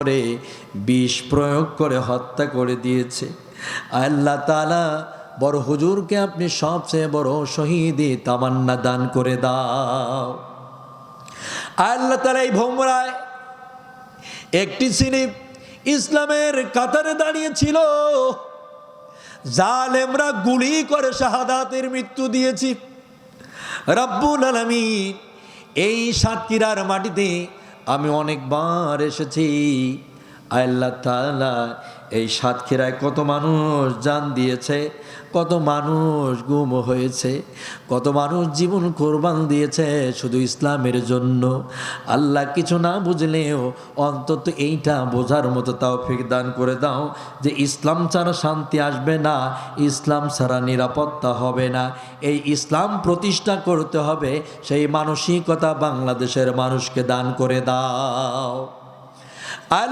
করে বিষ প্রয়োগ করে হত্যা করে দিয়েছে। আল্লাহ তাআলা বড় হুজুরকে আপনি সবচেয়ে বড় শহীদি তামান্না দান করে দাও। আল্লাহ তাআলা এই ভোমরায় একটি সিনিপ ইসলামের কাতারে দাঁড়িয়েছিল, জালেমরা গুলি করে শাহাদাতের মৃত্যু দিয়েছি। রব্বুল আলামিন এই সাতক্ষীরার মাটিতে আমি অনেকবার এসেছি। আল্লাহ তাআলা এই সাতক্ষীরায় কত মানুষ জান দিয়েছে, কত মানুষ গুম হয়েছে, কত মানুষ জীবন কোরবান দিয়েছে শুধু ইসলামের জন্য। আল্লাহ কিছু না বুঝলেও অন্তত এইটা বোঝার মতো তৌফিক দান করে দাও যে ইসলাম ছাড়া শান্তি আসবে না, ইসলাম ছাড়া নিরাপত্তা হবে না। এই ইসলাম প্রতিষ্ঠা করতে হবে, সেই মানসিকতা বাংলাদেশের মানুষকে দান করে দাও।